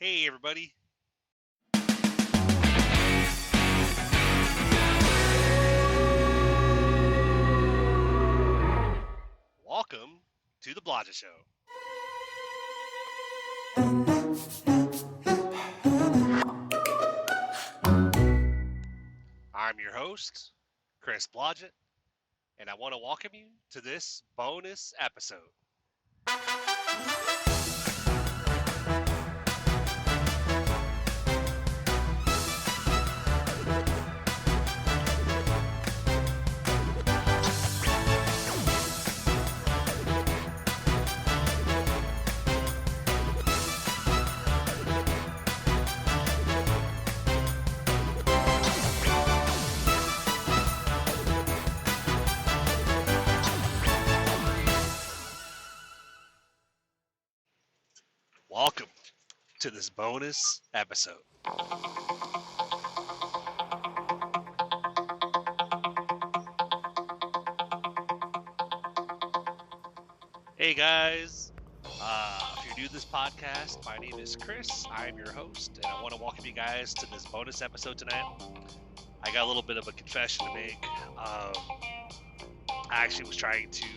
Hey, everybody. Welcome to the Blodgett Show. I'm your host, Chris Blodgett, and I want to welcome you to this bonus episode. Welcome to this bonus episode. Hey guys, if you're new to this podcast, my name is Chris. I'm your host, and I want to welcome you guys to this bonus episode tonight. I got a little bit of a confession to make. I actually was trying to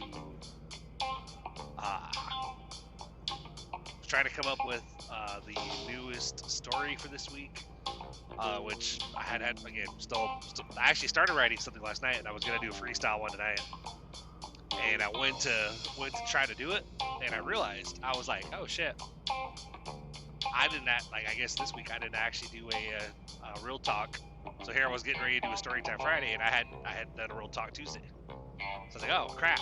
come up with the newest story for this week, which I had again. Still, I actually started writing something last night, and I was gonna do a freestyle one tonight. And I went to try to do it, and I realized I was like, oh shit, I guess this week I didn't actually do a real talk. So here I was getting ready to do a story time Friday, and I hadn't done a real talk Tuesday. So I was like, oh crap.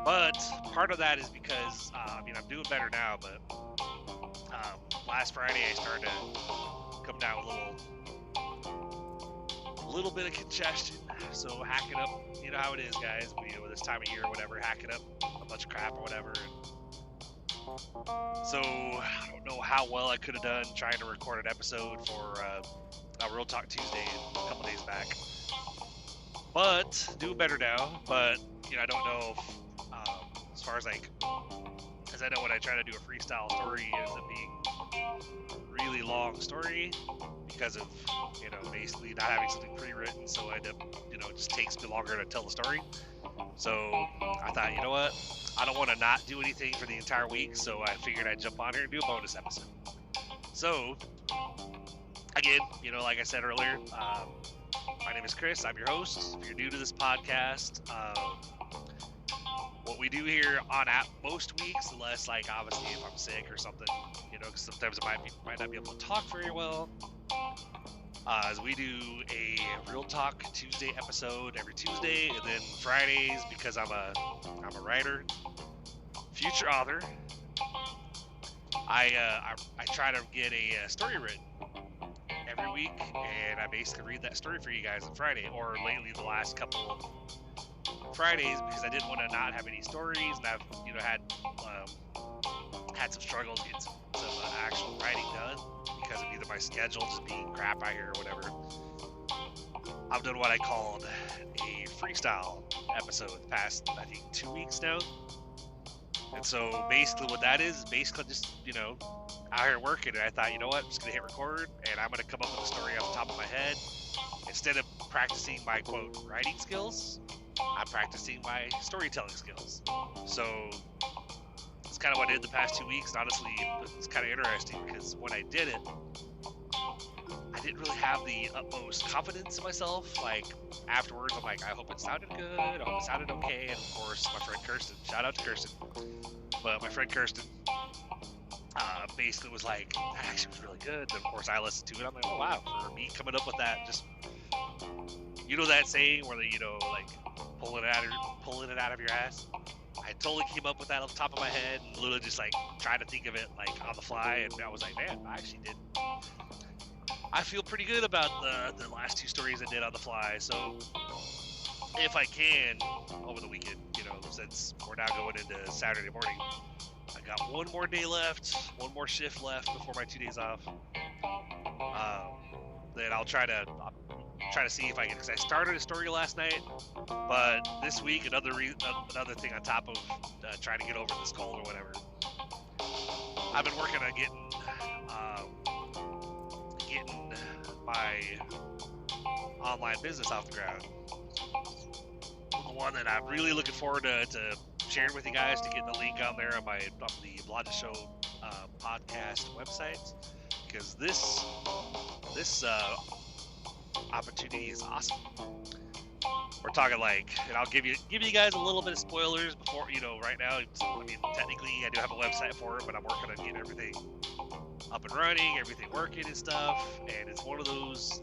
But part of that is because I'm doing better now, but last Friday I started to come down with a little bit of congestion. So hacking up, you know how it is, guys. This time of year or whatever, hacking up a bunch of crap or whatever. So I don't know how well I could have done trying to record an episode for a Real Talk Tuesday a couple days back. But doing better now. But I don't know if, as far as because I know when I try to do a freestyle story, it ends up being a really long story because of basically not having something pre-written. So I end up it just takes me longer to tell the story. So I thought, you know what, I don't want to not do anything for the entire week, so I figured I'd jump on here and do a bonus episode. So again, like I said earlier, my name is Chris. I'm your host. If you're new to this podcast, what we do here on most weeks, unless obviously if I'm sick or something, because sometimes I might not be able to talk very well, is we do a Real Talk Tuesday episode every Tuesday, and then Fridays, because I'm a writer, future author, I try to get a story written every week, and I basically read that story for you guys on Friday, or lately the last couple of Fridays, because I didn't want to not have any stories, and I've had some struggles getting some actual writing done because of either my schedule just being crap out here or whatever. I've done what I called a freestyle episode the past, I think, 2 weeks now. And so basically what that is basically just, out here working, and I thought, you know what, I'm just going to hit record, and I'm going to come up with a story off the top of my head. Instead of practicing my, quote, writing skills, I'm practicing my storytelling skills. So it's kind of what I did the past 2 weeks. And honestly, it's kind of interesting because when I did it, I didn't really have the utmost confidence in myself. Afterwards, I'm like, I hope it sounded good. I hope it sounded okay. And of course, my friend Kirsten, shout out to Kirsten. But my friend Kirsten basically was like, that actually was really good. And of course, I listened to it. I'm like, oh wow, for me coming up with that, just that saying where they, pulling it out of your ass. I totally came up with that off the top of my head and literally just trying to think of it on the fly, and I was like, man, I actually did. I feel pretty good about the last 2 stories I did on the fly. So if I can over the weekend, since we're now going into Saturday morning, I got one more day left, one more shift left before my 2 days off. Then I'll try to see if I can, because I started a story last night, but this week another thing on top of trying to get over this cold or whatever. I've been working on getting my online business off the ground. The one that I'm really looking forward to sharing with you guys, to get the link on there on the Blonde Show podcast website, because this opportunity is awesome. We're talking like, and I'll give you guys a little bit of spoilers before, right now. I mean, technically I do have a website for it, but I'm working on getting everything up and running, everything working and stuff. And it's one of those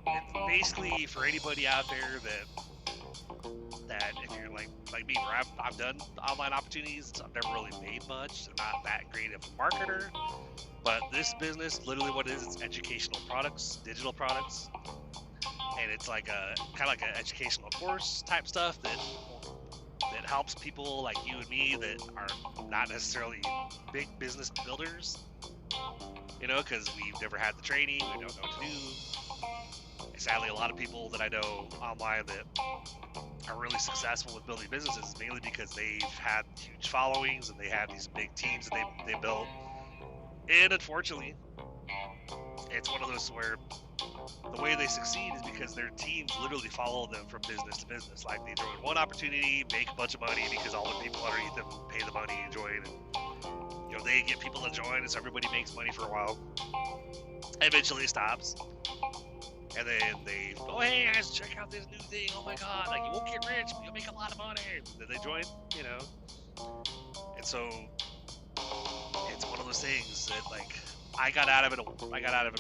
it's basically for anybody out there that if you're like me, where I've done online opportunities, I've never really made much. I'm not that great of a marketer, but this business, literally what it is, it's educational products, digital products. And it's like kind of like an educational course type stuff that helps people like you and me that are not necessarily big business builders, because we've never had the training, we don't know what to do. And sadly, a lot of people that I know online that are really successful with building businesses is mainly because they've had huge followings and they have these big teams that they built. And unfortunately, it's one of those where the way they succeed is because their teams literally follow them from business to business. Like, they join one opportunity, make a bunch of money because all the people underneath them pay the money and join, and they get people to join, and so everybody makes money for a while. Eventually it stops, and then they go, hey guys, check out this new thing, oh my god, like, you won't get rich, but you'll make a lot of money. And then they join, and so it's one of those things that, like, I got out of it a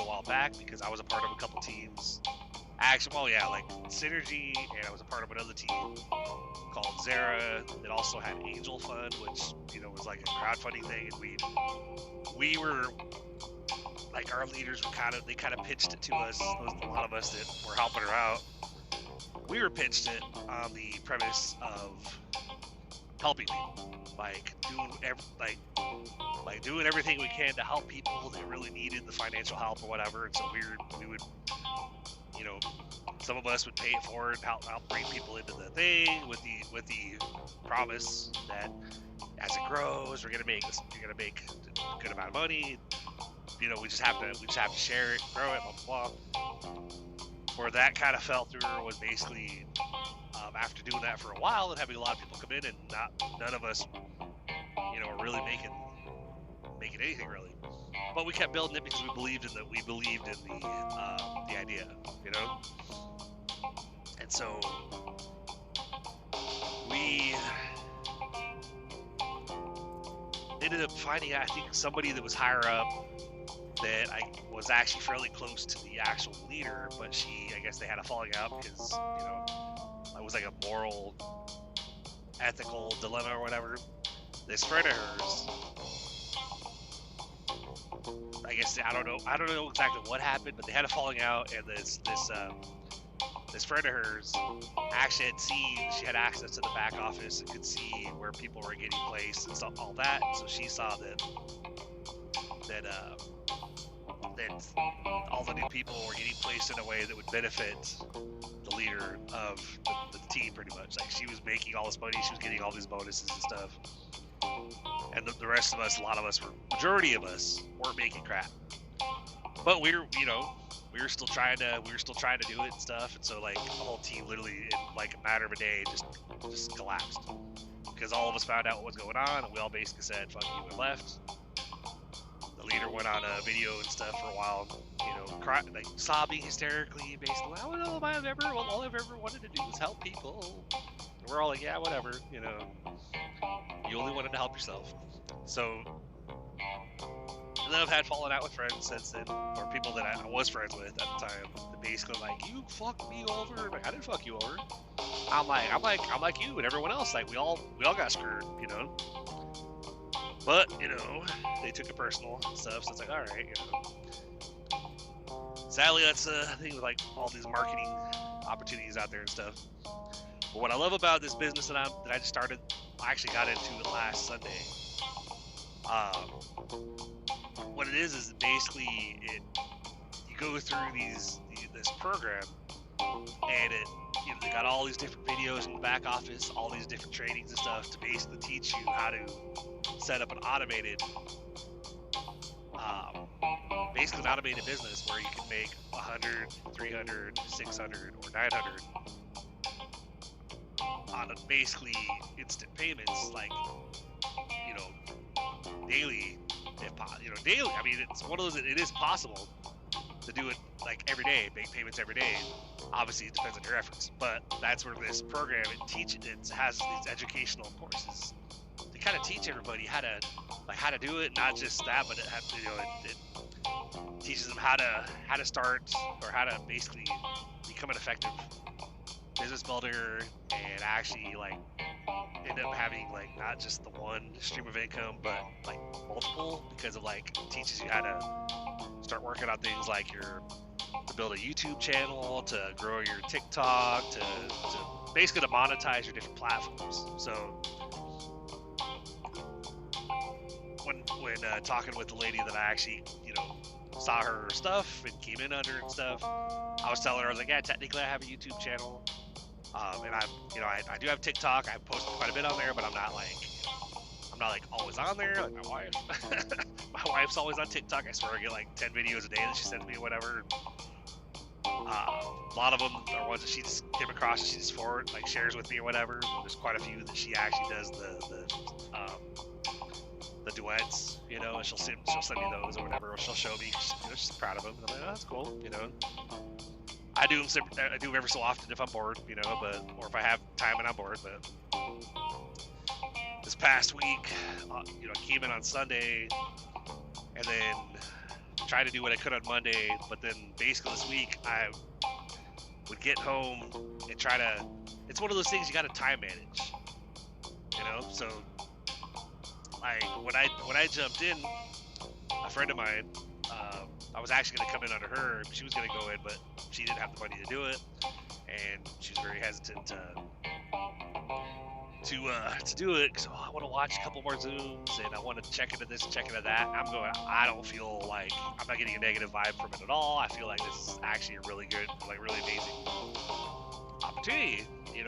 while back because I was a part of a couple teams. Actually, like Synergy, and I was a part of another team called Zara that also had Angel Fund, which was like a crowdfunding thing. And we were like, our leaders were kind of pitched it to us. There was a lot of us that were helping her out. We were pitched it on the premise of helping people, like doing everything we can to help people that really needed the financial help or whatever. And so we would, some of us would pay it forward, help bring people into the thing with the promise that as it grows, you're gonna make a good amount of money. We just have to share it, grow it, blah blah blah. Where that kind of fell through was basically after doing that for a while and having a lot of people come in, and none of us, were really making anything really. But we kept building it because we believed in the idea, And so we ended up finding, I think, somebody that was higher up that I was actually fairly close to the actual leader, but I guess they had a falling out because, it was like a moral, ethical dilemma or whatever. This friend of hers, I guess, I don't know exactly what happened, but they had a falling out, and this friend of hers actually she had access to the back office and could see where people were getting placed and stuff, all that. So she saw that all the new people were getting placed in a way that would benefit the leader of the team, pretty much. Like, she was making all this money, she was getting all these bonuses and stuff. And the rest of us, majority of us, weren't making crap. But we were still trying to do it and stuff. And so, like, the whole team literally, in like a matter of a day, just collapsed. Because all of us found out what was going on, and we all basically said, fuck you, and left. The leader went on a video and stuff for a while, crying, like, sobbing hysterically, basically, all I've ever wanted to do was help people. And we're all like, yeah, whatever, you only wanted to help yourself. So, and then I've had fallen out with friends since then, or people that I was friends with at the time, that basically like, you fucked me over. I'm like, I didn't fuck you over. I'm like you and everyone else. Like, we all got screwed, But, they took it personal and stuff, so it's like, alright, Sadly, that's the thing with, like, all these marketing opportunities out there and stuff. But what I love about this business that I just started, I actually got into it last Sunday. What it is basically you go through this program and they got all these different videos in the back office, all these different trainings and stuff to basically teach you how to set up an automated, basically an automated business where you can make 100, 300, 600, or 900 on basically instant payments, like, daily, daily. I mean, it's one of those, it is possible to do it like every day, make payments every day. Obviously, it depends on your efforts, but that's where this program, it has these educational courses to kind of teach everybody how to do it. Not just that, but it teaches them how to start, or how to basically become an effective business builder, and actually end up having not just the one stream of income, but multiple, because of teaches you how to start working on things like to build a YouTube channel, to grow your TikTok, to basically to monetize your different platforms. So when talking with the lady that I actually saw her stuff and came in under and stuff, I was telling her, I was like, yeah, technically I have a YouTube channel, and I do have TikTok. I post quite a bit on there, but I'm not always on there. Like my wife, my wife's always on TikTok. I swear I get 10 videos a day that she sends me, or whatever. A lot of them are ones that she just came across and she just shares with me or whatever. There's quite a few that she actually does the duets, and she'll send me those or whatever, or she'll show me. She's proud of them. And I'm like, oh, that's cool, I do them every so often if I'm bored, or if I have time and I'm bored. But this past week, came in on Sunday, and then tried to do what I could on Monday. But then basically this week, I would get home and try to. It's one of those things you got to time manage, So when I jumped in, a friend of mine, I was actually going to come in under her. She was going to go in, but she didn't have the money to do it, and she was very hesitant to do it, because I want to watch a couple more Zooms, and I want to check into this and check into that. And I don't feel like I'm not getting a negative vibe from it at all. I feel like this is actually a really good, really amazing opportunity.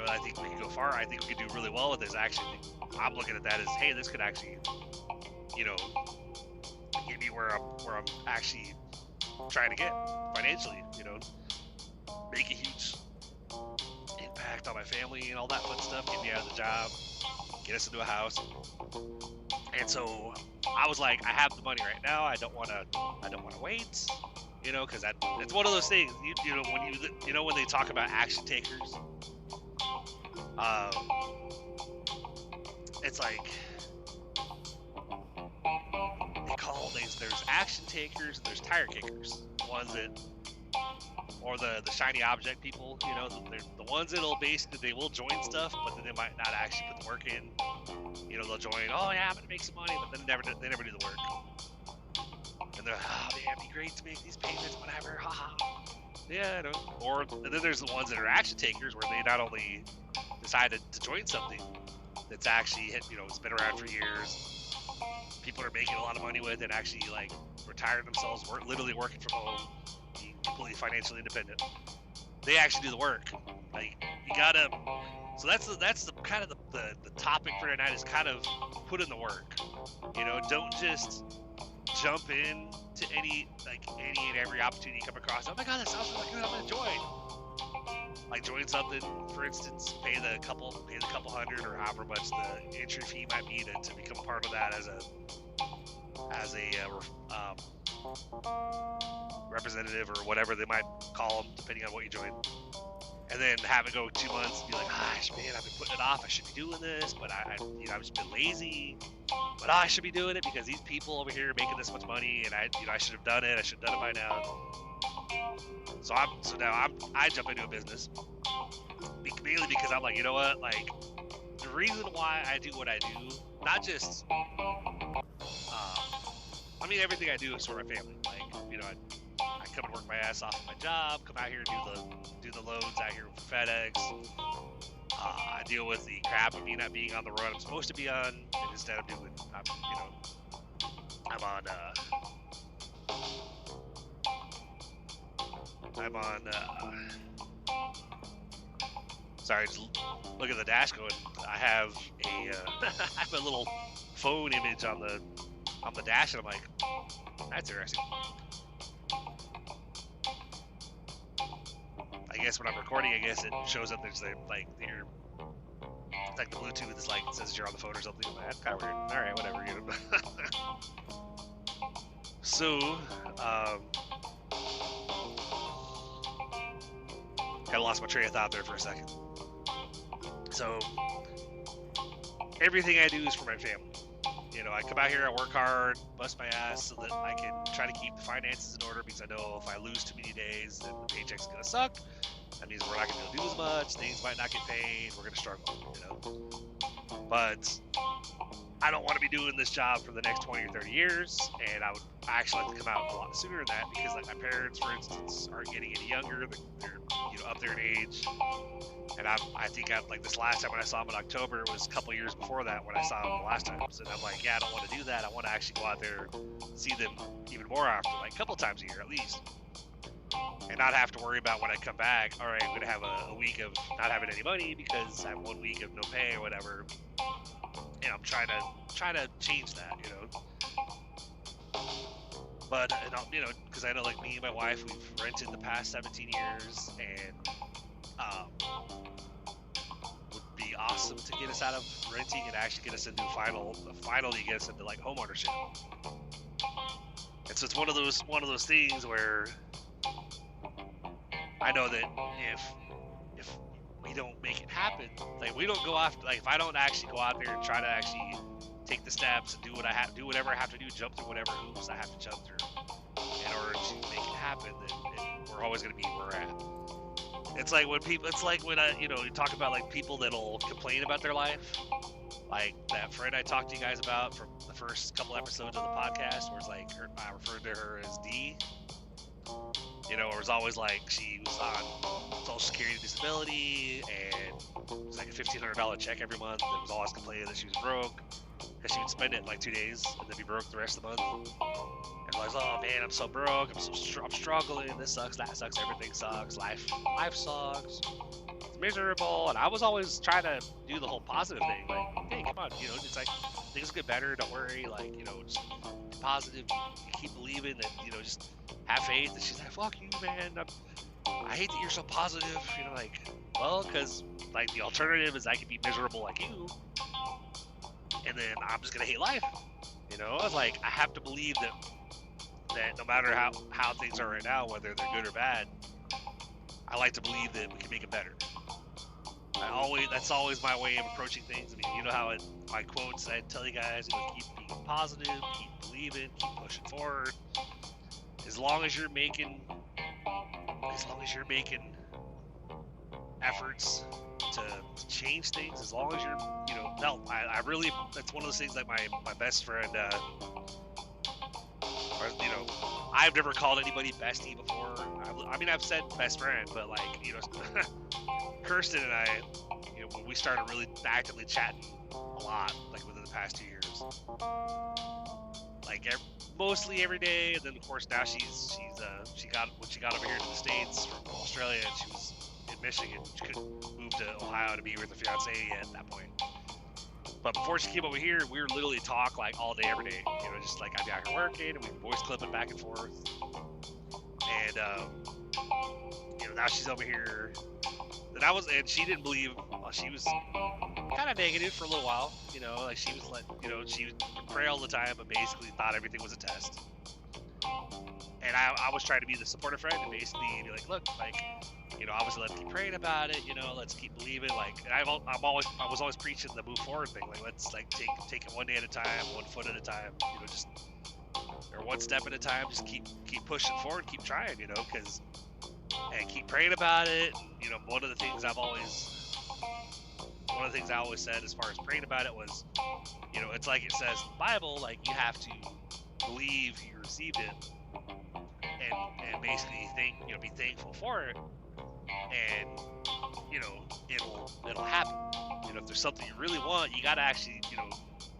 I think we could go far. I think we could do really well with this. Actually, I'm looking at that as, hey, this could actually, get me where I'm actually trying to get financially. Make a huge impact on my family and all that fun stuff. Get me out of the job, get us into a house. And so I was like, I have the money right now. I don't want to wait. Because it's one of those things. When they talk about action takers. It's like they call there's action takers and there's tire kickers. The ones that, or the shiny object people, they're the ones that'll basically, they will join stuff, but then they might not actually put the work in. They'll join, oh yeah, I'm gonna make some money, but then they never do the work. And they're like, oh man, it'd be great to make these payments, whatever, haha. Yeah, I know. And then there's the ones that are action takers, where they not only decided to join something that's actually it's been around for years, people are making a lot of money with it, actually retired themselves, literally working from home, being completely financially independent. They actually do the work. You gotta. So that's the kind of the topic for tonight, is kind of put in the work. Don't just jump in to any and every opportunity you come across. Oh my god, that sounds really good, I'm gonna join. Join something, for instance, pay the couple hundred, or however much the entry fee might be to become part of that as a representative, or whatever they might call them, depending on what you join. And then have it go 2 months and be like, gosh, man, I've been putting it off. I should be doing this, but I've just been lazy. But I should be doing it because these people over here are making this much money, and I should have done it. I should have done it by now. So now I jump into a business mainly because I'm like, you know what? The reason why I do what I do, not just, everything I do is for my family. I come and work my ass off at my job, come out here and do the loads out here for FedEx. I deal with the crap of me not being on the run I'm supposed to be on, and instead of doing, I'm on Sorry, just look at the dash going. I have a I have a little phone image on the dash, and I'm like, that's interesting. I guess when I'm recording, I guess it shows up there's like your like the Bluetooth is like it says you're on the phone or something. That's kind of weird. All right, whatever. You know. So, kind of lost my train of thought there for a second. So, everything I do is for my family. You know, I come out here, I work hard, bust my ass so that I can try to keep the finances in order, because I know if I lose too many days, then the paycheck's gonna suck. That means we're not gonna be able to do as much, things might not get paid, we're gonna struggle, you know. But I don't want to be doing this job for the next 20 or 30 years, and I would actually like to come out a lot sooner than that, because like my parents, for instance, aren't getting any younger. They're you know, up there in age. And I think like this last time when I saw him in October, it was a couple years before that when I saw him the last time. So I'm like, yeah, I don't want to do that. I want to actually go out there, see them even more often, like a couple times a year at least. And not have to worry about when I come back, all right, I'm going to have a week of not having any money because I have 1 week of no pay or whatever. And I'm trying to change that, you know. But, you know, because I know like me and my wife, we've rented the past 17 years, and would be awesome to get us out of renting and actually get us into finally get us into like home ownership. And so it's one of those things where I know that if we don't make it happen, like we don't go after, like if I don't actually go out there and try to actually take the steps and do whatever I have to do, jump through whatever hoops I have to jump through in order to make it happen, then we're always going to be where we're at. It's like when you know, you talk about like people that'll complain about their life, like that friend I talked to you guys about from the first couple episodes of the podcast, where it's like I referred to her as D. You know, it was always like she was on Social Security disability, and it was like a $1,500 check every month. It was always complaining that she was broke, because she would spend it in like 2 days and then be broke the rest of the month. And like, oh man, I'm so broke. I'm struggling. This sucks. That sucks. Everything sucks. Life sucks. It's miserable. And I was always trying to do the whole positive thing. Like, hey, come on, you know, it's like things get better. Don't worry. Like, you know, just be positive. You keep believing that, you know, just have faith. And she's like, fuck you, man. I hate that you're so positive. You know, like, well, because like the alternative is I could be miserable like you, and then I'm just gonna hate life. You know, it's like I have to believe that no matter how things are right now, whether they're good or bad, I like to believe that we can make it better. That's always my way of approaching things. I mean, you know how my quotes I tell you guys, you know, keep being positive, keep believing, keep pushing forward. As long as you're making efforts to change things, as long as you're, you know, no, I really, that's one of those things like my best friend, or, you know, I've never called anybody bestie before. I mean, I've said best friend, but like, you know, Kirsten and I, you know, when we started really actively chatting a lot, like within the past 2 years, like mostly every day. And then of course now she got over here to the States from Australia, and she was in Michigan. She couldn't move to Ohio to be with her fiance yet at that point. But before she came over here, we were literally talk like all day, every day. You know, just like I'd be out here working, and we'd voice clipping back and forth. And you know, now she's over here. And she didn't believe. Well, she was kind of negative for a little while. You know, like she was like, you know, she would pray all the time, but basically thought everything was a test. And I was trying to be the supportive friend and basically be like, look, like, you know, obviously let's keep praying about it, you know, let's keep believing, like, and I was always preaching the move forward thing, like, let's like take it one day at a time, 1 foot at a time, you know, just, or one step at a time, just keep pushing forward, keep trying, you know, and keep praying about it. And, you know, one of the things I always said as far as praying about it was, you know, it's like it says in the Bible, like, you have to believe you received it, and basically be thankful for it, and you know, it'll happen. You know, if there's something you really want, you gotta actually, you know,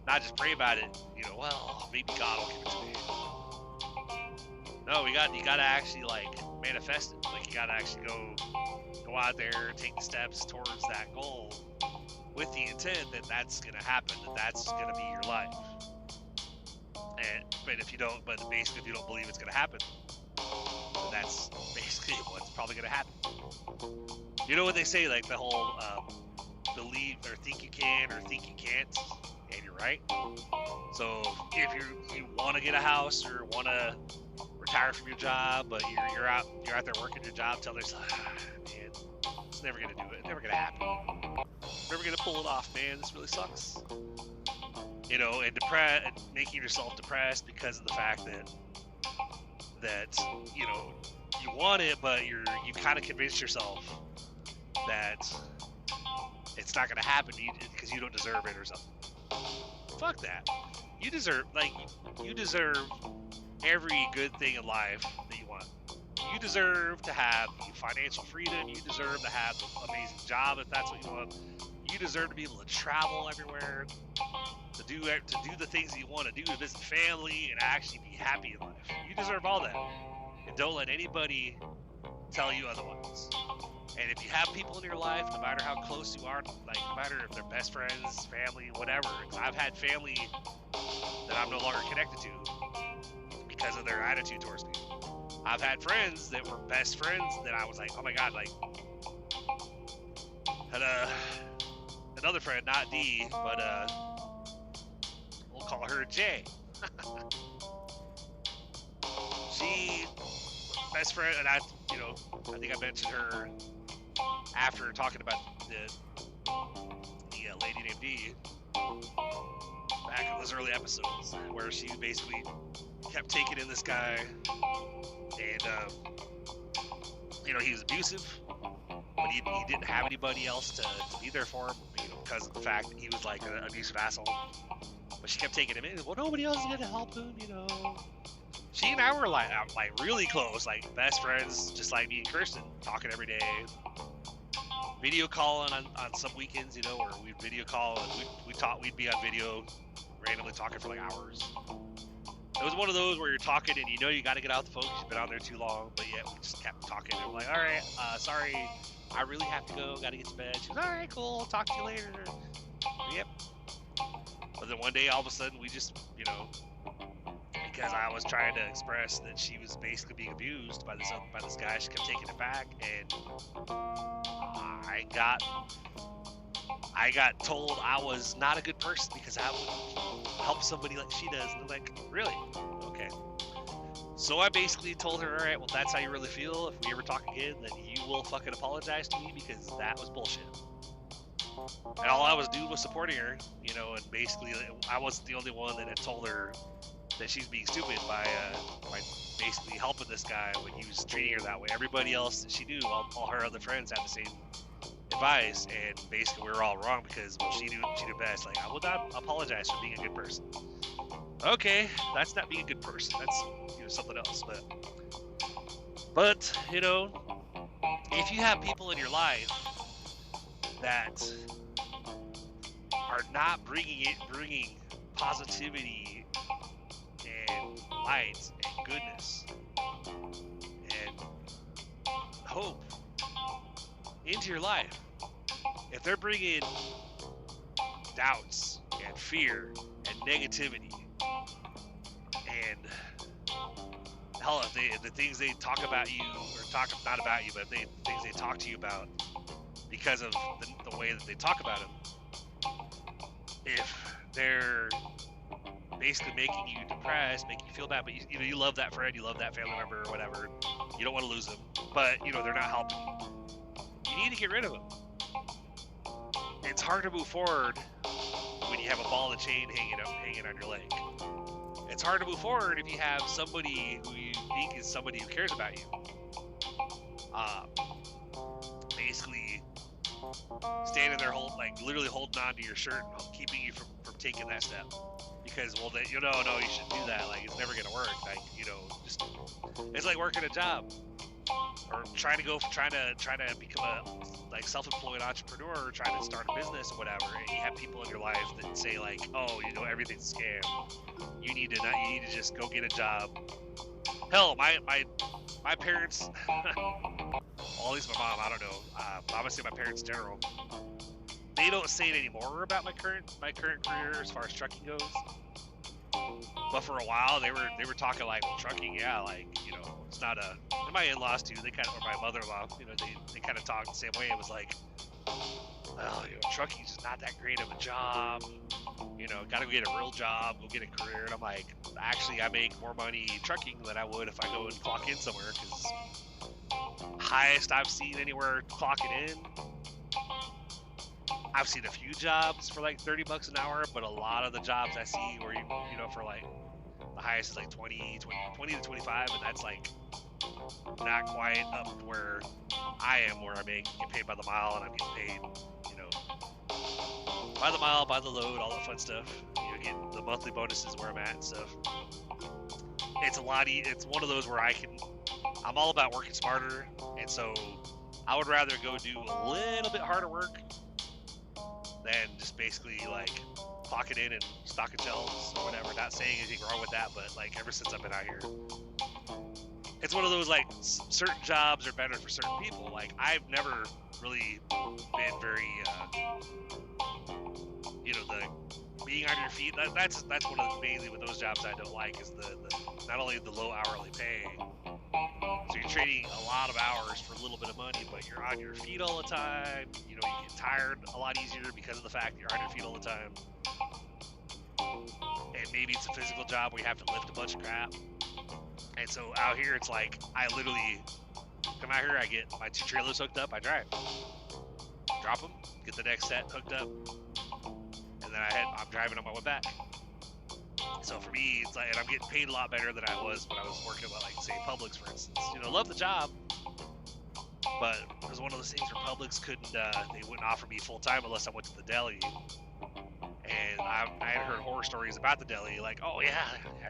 not just pray about it, you know, well, maybe God will give it to me. No, you gotta actually like manifest it. Like, you gotta actually go go out there, take the steps towards that goal with the intent that that's going to happen, that that's going to be your life. But if you don't, but basically if you don't believe it's going to happen, then that's basically what's probably going to happen. You know what they say, like the whole believe or think you can or think you can't, and you're right. So if you want to get a house or want to retire from your job, but you're out there working your job, tell yourself, man, it's never gonna do it. It's never gonna happen. Never gonna pull it off, man. This really sucks. You know, and making yourself depressed because of the fact that you know you want it, but you kind of convinced yourself that it's not gonna happen because you don't deserve it or something. Fuck that. You deserve every good thing in life that you want. You deserve to have financial freedom. You deserve to have an amazing job if that's what you want. You deserve to be able to travel everywhere, to do the things that you want to do, to visit family, and actually be happy in life. You deserve all that, and don't let anybody tell you otherwise. And if you have people in your life, no matter how close you are, like no matter if they're best friends, family, whatever, because I've had family that I'm no longer connected to because of their attitude towards me. I've had friends that were best friends that I was like, oh my god, like, had another friend, not D, but we'll call her J. She, best friend, and I think I mentioned her after talking about the lady named D back in those early episodes, where she basically kept taking in this guy, and he was abusive, but he didn't have anybody else to be there for him, because of the fact that he was like an abusive asshole. But she kept taking him in. Well, nobody else is gonna help him, She and I were like really close, like best friends, just like me and Kirsten, talking every day, video calling on some weekends, where we'd video call and we'd be on video, randomly talking for like hours. It was one of those where you're talking and you got to get out the phone because you've been on there too long, but yet we just kept talking. And we're like, all right, sorry, I really have to go, got to get to bed. She was, all right, cool, I'll talk to you later. Yep. But then one day, all of a sudden, we just, because I was trying to express that she was basically being abused by this guy, she kept taking it back, and I got told I was not a good person because I would help somebody like she does. And I'm like, really? Okay. So I basically told her, all right, well, that's how you really feel. If we ever talk again, then you will fucking apologize to me because that was bullshit. And all I was doing was supporting her, and basically I wasn't the only one that had told her that she's being stupid by basically helping this guy when he was treating her that way. Everybody else that she knew, all her other friends had the same advice, and basically we were all wrong because, well, she knew best. Like, I will not apologize for being a good person. Okay, that's not being a good person. That's something else. But if you have people in your life that are not bringing positivity and light and goodness and hope into your life, if they're bringing doubts and fear and negativity and hell, if the things they talk about you, or talk not about you, but the things they talk to you about because of the way that they talk about them, if they're basically making you depressed, making you feel bad, but you love that friend, you love that family member or whatever, you don't want to lose them, but they're not helping you need to get rid of them. It's hard to move forward when you have a ball and chain hanging on your leg. It's hard to move forward if you have somebody who you think is somebody who cares about you, basically standing there literally holding on to your shirt, keeping you from taking that step, because no, you shouldn't do that, like, it's never gonna work, just, it's like working a job or trying to become a self-employed entrepreneur, or trying to start a business or whatever, and you have people in your life that say like, oh, everything's a scam, you need to just go get a job. Hell, my parents at least my mom, I don't know. I'm gonna say my parents in general. They don't say it anymore about my current career as far as trucking goes. But for a while, they were talking like, well, trucking, yeah, like, you know, it's not a. And my in-laws too. They kind of, or my mother-in-law, you know, they kind of talked the same way. It was like, well, you know, trucking's just not that great of a job. You know, got to go get a real job, go get a career. And I'm like, actually, I make more money trucking than I would if I go and clock in somewhere. Because highest I've seen anywhere clocking in, I've seen a few jobs for like $30 an hour, but a lot of the jobs I see where you know, for like the highest is like 20 to 25, and that's like not quite up to where I am, where I get paid by the mile, and I'm getting paid, you know, by the mile, by the load, all that fun stuff. You know, get the monthly bonuses where I'm at and stuff. It's a lot. It's one of those where I'm all about working smarter, and so I would rather go do a little bit harder work than just basically like clock it in and stocking shelves or whatever. Not saying anything wrong with that, but like ever since I've been out here, it's one of those like certain jobs are better for certain people. Like I've never really been very, you know, the being on your feet. That's one of the mainly with those jobs I don't like is the not only the low hourly pay. So you're trading a lot of hours for a little bit of money, but you're on your feet all the time. You know, you get tired a lot easier because of the fact that you're on your feet all the time. And maybe it's a physical job where you have to lift a bunch of crap. And so out here, it's like I literally come out here, I get my 2 trailers hooked up, I drive, drop them, get the next set hooked up, and then I'm driving on my way back. So for me, it's like, and I'm getting paid a lot better than I was when I was working at, like, say, Publix, for instance. You know, love the job, but it was one of those things where Publix they wouldn't offer me full time unless I went to the deli. And I had heard horror stories about the deli, like, oh yeah,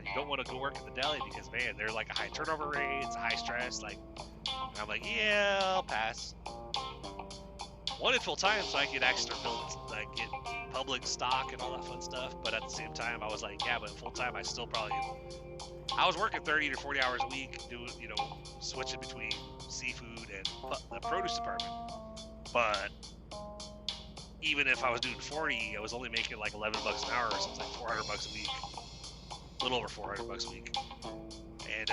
you don't want to go work at the deli because, man, they're like a high turnover rate, it's high stress, like, and I'm like, yeah, I'll pass. Wanted full time so I could actually start building, like, get public stock and all that fun stuff, but at the same time, I was like, yeah, but full time, I was working 30 to 40 hours a week, doing, you know, switching between seafood and the produce department, but even if I was doing 40, I was only making like $11 an hour, so it's like $400 a week, a little over $400 a week, and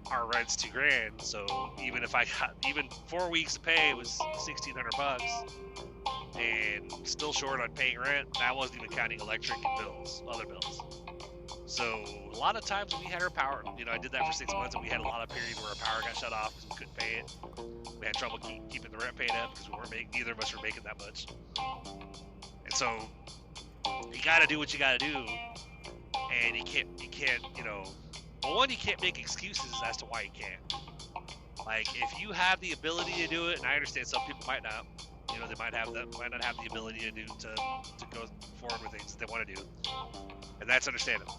our rent's $2,000. So even if I got 4 weeks of pay was $1,600, and still short on paying rent. That wasn't even counting electric and bills, other bills. So a lot of times when we had our power, you know, I did that for 6 months, and we had a lot of periods where our power got shut off because we couldn't pay it. We had trouble keeping the rent paid up because neither of us were making that much. And so you got to do what you got to do, and you can't, you know. Well, one, you can't make excuses as to why you can't. Like, if you have the ability to do it, and I understand some people might not, you know, they might not have the ability to go forward with things that they want to do, and that's understandable.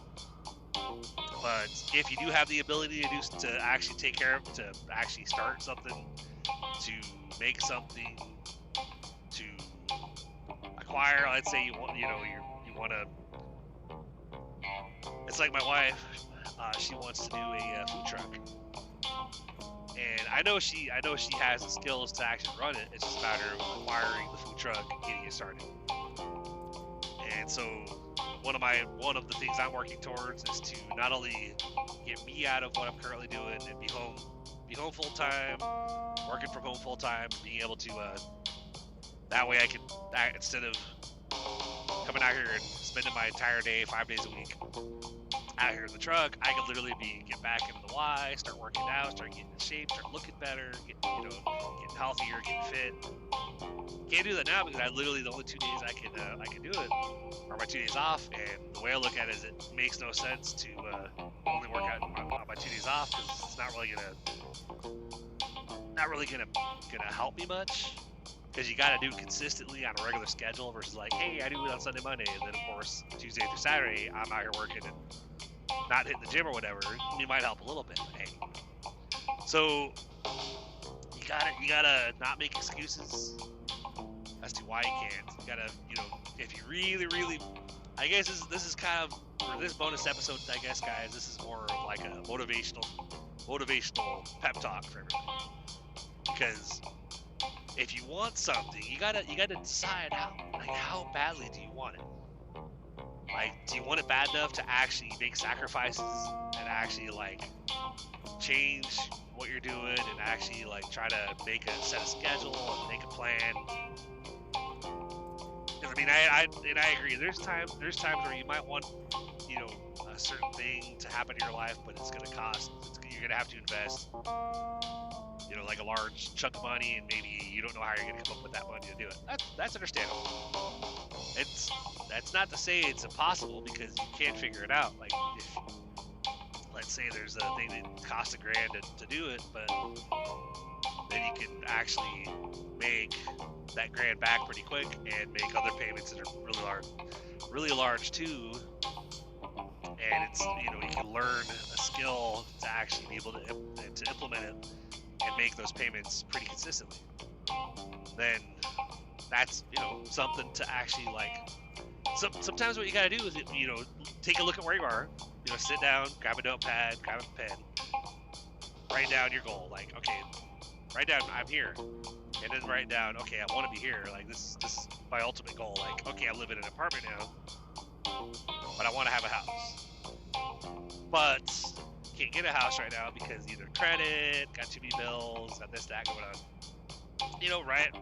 But if you do have the ability to actually take care of, to actually start something, to make something, to acquire, let's say you want to. It's like my wife. She wants to do a food truck, and I know she has the skills to actually run it. It's just a matter of acquiring the food truck and getting it started. And so one of the things I'm working towards is to not only get me out of what I'm currently doing and be home full time, working from home full time, being able to that way I can, instead of coming out here and spending my entire day 5 days a week out here in the truck, I could literally get back into the Y, start working out, start getting in shape, start looking better, getting healthier, getting fit. Can't do that now because the only 2 days I can do it are my 2 days off, and the way I look at it is it makes no sense to only work out on my 2 days off because it's not really gonna help me much. Because you got to do consistently on a regular schedule versus like, hey, I do it on Sunday, Monday, and then of course Tuesday through Saturday I'm out here working and not hitting the gym or whatever. It might help a little bit, but hey. So you gotta not make excuses as to why you can't. You gotta, if you really, I guess this is kind of for this bonus episode. I guess, guys, this is more of like a motivational pep talk for everybody. Because if you want something, you gotta decide how badly do you want it. Like, do you want it bad enough to actually make sacrifices and actually like change what you're doing and actually like try to set a schedule and make a plan? Because I mean, I agree. There's times where you might want, a certain thing to happen in your life, but it's gonna cost. You're gonna have to invest, like a large chunk of money, and maybe you don't know how you're gonna come up with that money to do it. That's understandable. That's not to say it's impossible, because you can figure it out. Like, if, let's say there's a thing that costs $1,000 to do it, but then you can actually make that $1,000 back pretty quick and make other payments that are really large too. And it's, you can learn a skill to actually be able to implement it and make those payments pretty consistently. Then that's, something to actually like. Sometimes what you gotta do is, take a look at where you are. Sit down, grab a notepad, grab a pen, write down your goal. Like, okay, write down I'm here, and then write down, okay, I want to be here. Like, this is my ultimate goal. Like, okay, I live in an apartment now, but I want to have a house. But can't get a house right now because either credit, got too many bills, got this, that going on.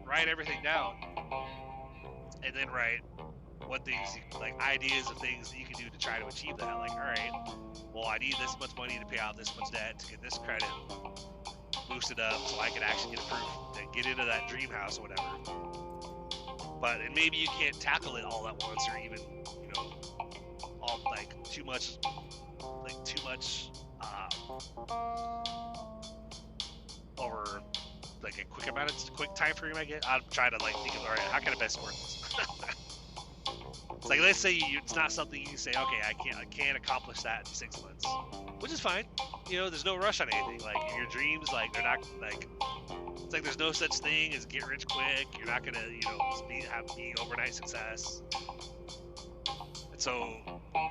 Write everything down, and then write what things, like ideas of things that you can do to try to achieve that. Like, all right, well, I need this much money to pay out this much debt to get this credit, boost it up so I can actually get approved and get into that dream house or whatever. And maybe you can't tackle it all at once, or even, all like too much over like a quick time frame. I'm trying to like think of, all right, how can I best work this? It's like, let's say it's not something you can say, okay, I can't accomplish that in 6 months, which is fine. There's no rush on anything. Like, your dreams, like, they're not like, it's like there's no such thing as get rich quick. You're not gonna, be overnight success. And so,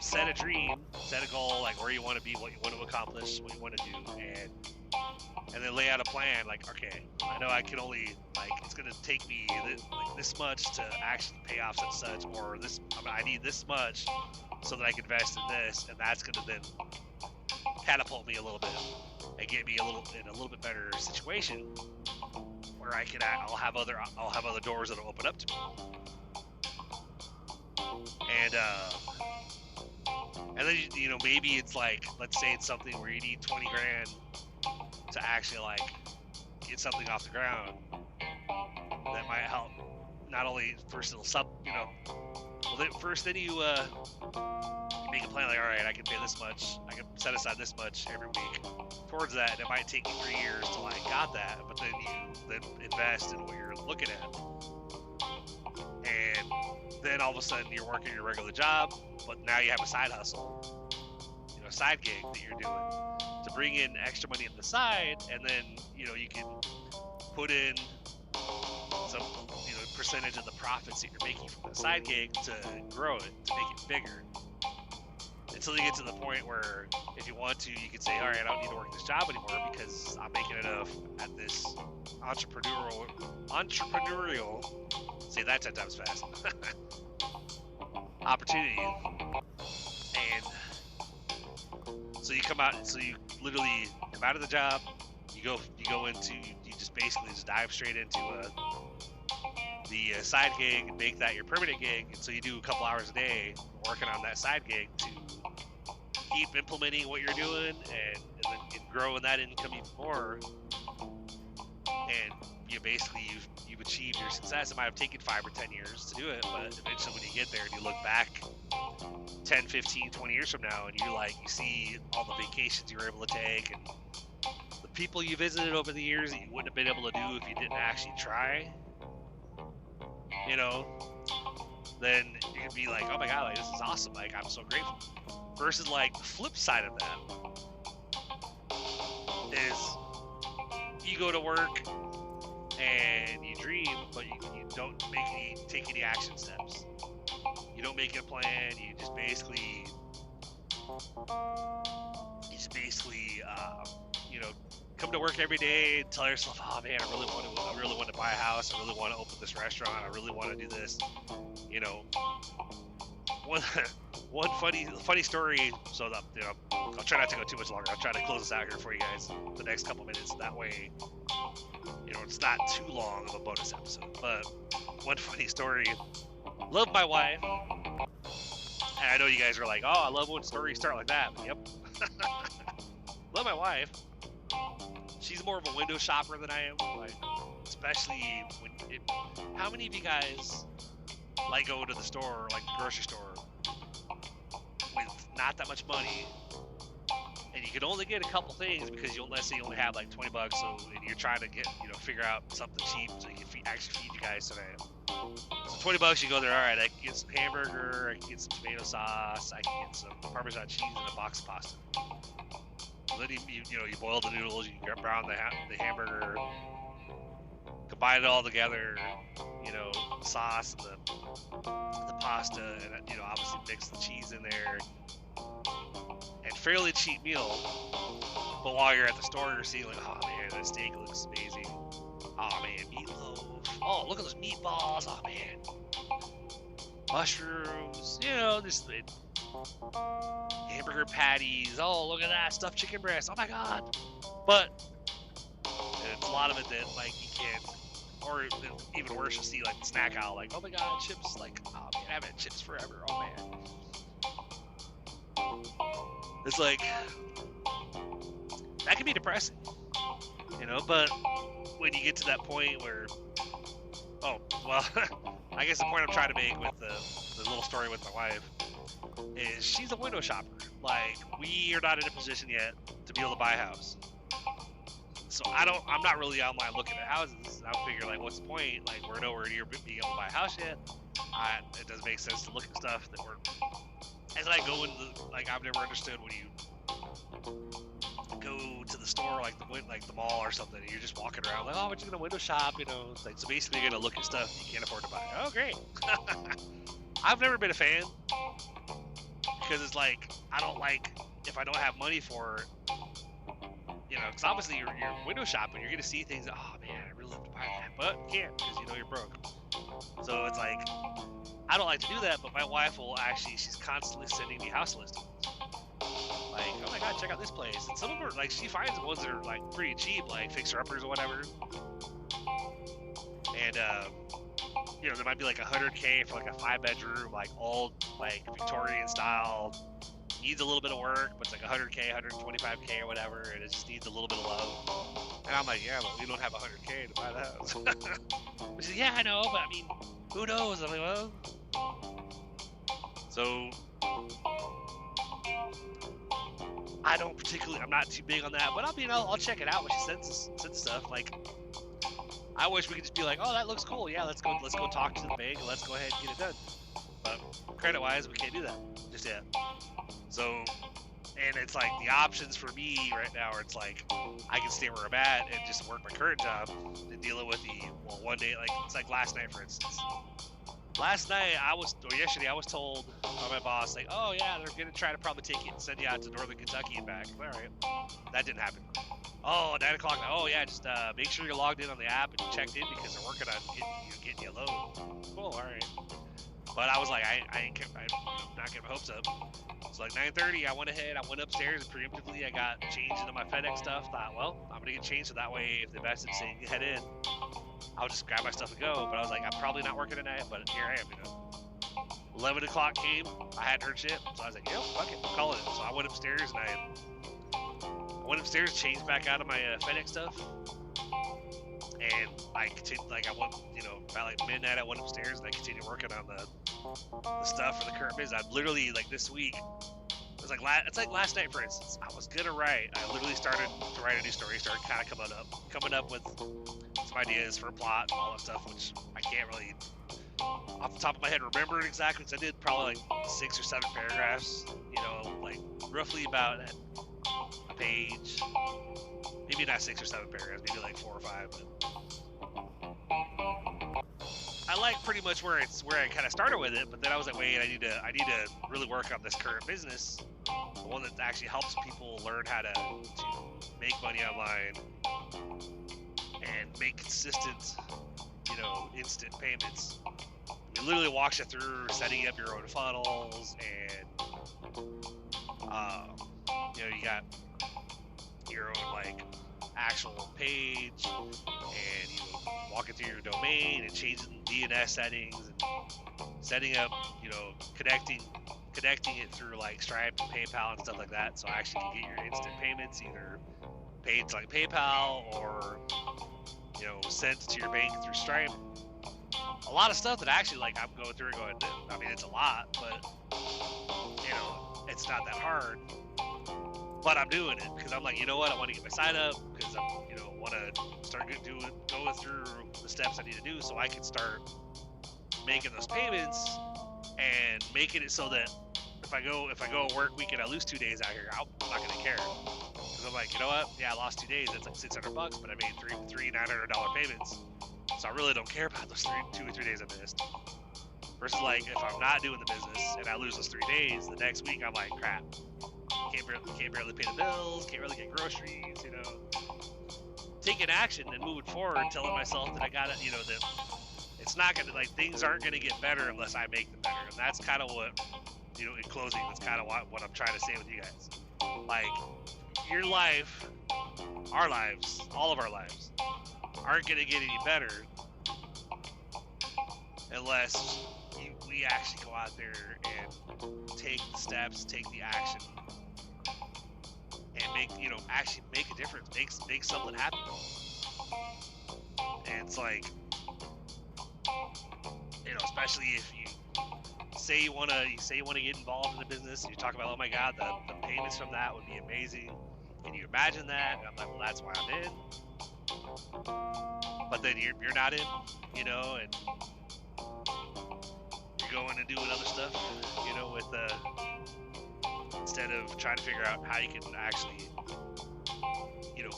set a dream, set a goal, like where you want to be, what you want to accomplish, what you want to do, and then lay out a plan. Like, okay, I know I can only, like, it's gonna take me this much to actually pay off such, or this, I need this much so that I can invest in this, and that's gonna then catapult me a little bit and get me in a little bit better situation where I'll have other doors that'll open up to me. And then maybe it's like, let's say it's something where you need 20 grand to actually like get something off the ground. That might help. Not only first it'll then you make a plan, like, all right, I can pay this much, I can set aside this much every week towards that, and it might take you 3 years to like got that, but then you invest in what you're looking at, and then all of a sudden you're working your regular job, but now you have a side hustle, a side gig that you're doing to bring in extra money on the side, and then you can put in some percentage of the profits that you're making from the side gig to grow it, to make it bigger, until you get to the point where if you want to, you can say, all right, I don't need to work this job anymore because I'm making enough at this entrepreneurial, say that 10 times fast, opportunity. And so you come out, so you literally come out of the job, you just basically dive straight into the side gig and make that your permanent gig. And so you do a couple hours a day working on that side gig to keep implementing what you're doing and growing that income even more. And basically you've achieved your success. It might have taken 5 or 10 years to do it, but eventually when you get there and you look back 10, 15, 20 years from now, and you see all the vacations you were able to take and the people you visited over the years that you wouldn't have been able to do if you didn't actually try, then you can be like, oh my god, like, this is awesome, like, I'm so grateful. Versus like the flip side of that is you go to work and you dream, but you don't take any action steps. You don't make a plan. You just basically you know, come to work every day and tell yourself, oh man, I really want to buy a house. I really want to open this restaurant. I really want to do this. You know, one funny story. So that, you know, I'll try not to go too much longer. I'll try to close this out here for you guys the next couple minutes. That way, you know, it's not too long of a bonus episode. But one funny story. Love my wife. And I know you guys are like, oh, I love when stories start like that. But yep. Love my wife. She's more of a window shopper than I am. Like, especially when how many of you guys like go to the store, like the grocery store, with not that much money, and you can only get a couple things because let's say you only have like $20, so and you're trying to get, you know, figure out something cheap so you can actually feed you guys today. So $20, you go there. All right, I can get some hamburger, I can get some tomato sauce, I can get some Parmesan cheese and a box of pasta. So then you boil the noodles, you brown the hamburger, combine it all together, you know, sauce and the pasta, and, you know, obviously mix the cheese in there. And fairly cheap meal. But while you're at the store, you're seeing like, oh man, that steak looks amazing. Oh man, meatloaf. Oh, look at those meatballs. Oh man, mushrooms. You know, just hamburger patties. Oh, look at that stuffed chicken breast. Oh my god. But it's a lot of it that like you can't. Or even worse, you see like the snack aisle, like, oh my god, chips. Like, oh man, I haven't had chips forever. Oh man. It's like, that can be depressing, you know, but when you get to that point where, oh, well, I guess the point I'm trying to make with the little story with my wife is she's a window shopper. Like, we are not in a position yet to be able to buy a house. So I'm not really online looking at houses. I figure, like, what's the point? Like, we're nowhere near being able to buy a house yet. It doesn't make sense to look at stuff that we're, as I go into like, I've never understood when you go to the store, like the mall or something, and you're just walking around like, oh, we're just gonna window shop, you know. It's like, so basically you're gonna look at stuff you can't afford to buy. Oh, great. I've never been a fan because it's like, I don't like if I don't have money for it, you know, because obviously you're window shopping, you're gonna see things that, oh man, I really love to buy that, but you can't because, you know, you're broke. So it's like, I don't like to do that, but my wife will actually, she's constantly sending me house listings. Like, oh my god, check out this place. And some of them are, like, she finds the ones that are, like, pretty cheap, like fixer-uppers or whatever. And, you know, there might be, like, $100K for, like, a 5-bedroom, like, old, like, Victorian style. Needs a little bit of work, but it's like $100K, $125K or whatever, and it just needs a little bit of love. And I'm like, yeah, but we don't have $100K to buy the house. She says, yeah, I know, but I mean, who knows? I'm like, well. So, I'm not too big on that, but I'll check it out when she sends stuff. Like, I wish we could just be like, oh, that looks cool. Yeah, let's go talk to the bank and let's go ahead and get it done. But credit-wise, we can't do that just yet. So, and it's like the options for me right now are, it's like I can stay where I'm at and just work my current job and dealing with one day, like, it's like last night, for instance. Yesterday I was told by my boss, like, oh yeah, they're gonna try to probably send you out to Northern Kentucky and back. All right, that didn't happen. Oh, 9 o'clock. Oh yeah, just make sure you're logged in on the app and checked in because they're working on getting you a load. Cool, all right. But I was like, I'm not getting my hopes up. So like 9:30, I went upstairs and preemptively I got changed into my FedEx stuff. Thought, well, I'm gonna get changed so that way if the message saying head in, I'll just grab my stuff and go. But I was like, I'm probably not working tonight, but here I am, you know. 11 o'clock came, I hadn't heard shit, so I was like, yep, fuck it, I'm calling it. So I went upstairs and changed back out of my FedEx stuff. And I continued, like, I went, you know, about like midnight, I went upstairs and I continued working on the stuff for the current business. I literally, like, this week, it's like last night, for instance, I was gonna write. I literally started to write a new story, started kind of coming up with some ideas for a plot and all that stuff, which I can't really, off the top of my head, remember it exactly, because I did probably like 6 or 7 paragraphs, you know, like roughly about a page, maybe not 6 or 7 paragraphs, maybe like 4 or 5, but I like pretty much where I kind of started with it, but then I was like, wait, I need to really work on this current business, the one that actually helps people learn how to make money online, and make consistent, instant payments. It literally walks you through setting up your own funnels, and you got your own like actual page, and walking through your domain and changing DNS settings and setting up, connecting it through like Stripe and PayPal and stuff like that, so I actually can get your instant payments either paid to like PayPal or sent to your bank through Stripe. A lot of stuff that actually like I'm going through and going, I mean, it's a lot, but it's not that hard. But I'm doing it because I'm like, you know what? I want to get my site up because I, want to start going through the steps I need to do so I can start making those payments and making it so that if I go work week and I lose 2 days out here, I'm not gonna care because I'm like, you know what? Yeah, I lost 2 days. That's like $600, but I made three $900 payments, so I really don't care about those 2 or 3 days I missed. Versus like if I'm not doing the business and I lose those 3 days, the next week I'm like, crap. Can't barely pay the bills, can't really get groceries, Taking action and moving forward, telling myself that I gotta, that it's not gonna, like, things aren't gonna get better unless I make them better. And that's kind of what, in closing, that's kind of what I'm trying to say with you guys. Like, your life, our lives, all of our lives, aren't gonna get any better unless we actually go out there and take the steps, take the action, and make, actually make a difference, make something happen. And it's like, especially if you say you want to get involved in the business, and you talk about, oh my God, the payments from that would be amazing. Can you imagine that? And I'm like, well, that's why I'm in. But then you're not in, and you're going and doing other stuff, with instead of trying to figure out how you can actually,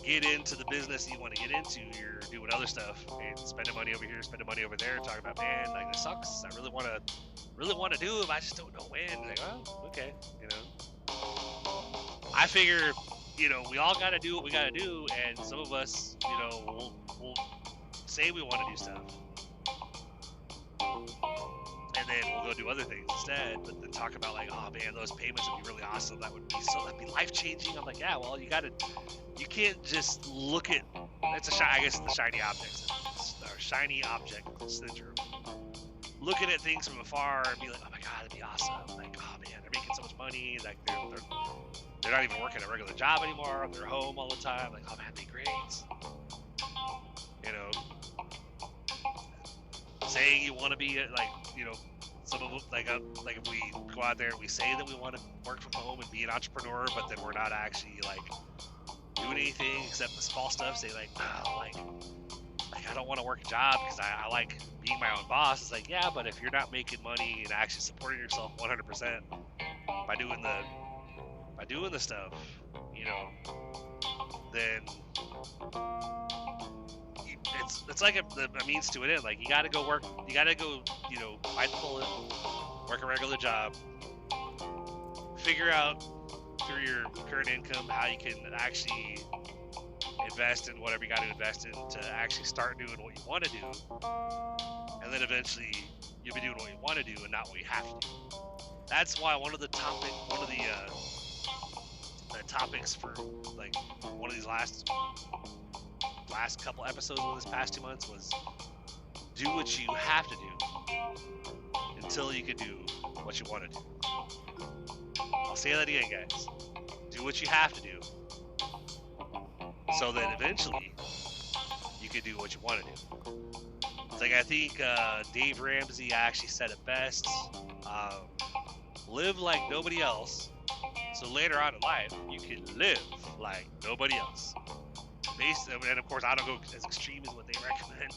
get into the business you want to get into, you're doing other stuff and spending money over here, spending money over there, talking about, man, like, this sucks. I really want to do it, but I just don't know when. Like, well, okay, I figure, we all got to do what we got to do, and some of us, we'll say we want to do stuff, and then we'll go do other things instead, but then talk about like, oh man, those payments would be really awesome, that'd be life-changing. I'm like, yeah, well, you can't just look at, I guess the shiny object syndrome. Looking at things from afar and be like, oh my God, that'd be awesome. Like, oh man, they're making so much money, like they're not even working a regular job anymore, they're home all the time, like, oh man, that'd be great. Saying you want to be like, some of them, like if we go out there and we say that we want to work from home and be an entrepreneur, but then we're not actually like doing anything except the small stuff. Say like, oh, like I don't want to work a job because I like being my own boss. It's like, yeah, but if you're not making money and actually supporting yourself 100% by doing the stuff, then it's like a means to an end. Like, you gotta go work, you gotta go, bite the bullet, work a regular job, figure out through your current income how you can actually invest in whatever you got to invest in to actually start doing what you want to do, and then eventually you'll be doing what you want to do and not what you have to do. That's why one of the topics for like one of these last couple episodes of this past 2 months was do what you have to do until you can do what you want to do. I'll say that again, guys. Do what you have to do so that eventually you can do what you want to do. It's like, I think Dave Ramsey actually said it best. Live like nobody else, so later on in life you can live like nobody else. And of course, I don't go as extreme as what they recommend,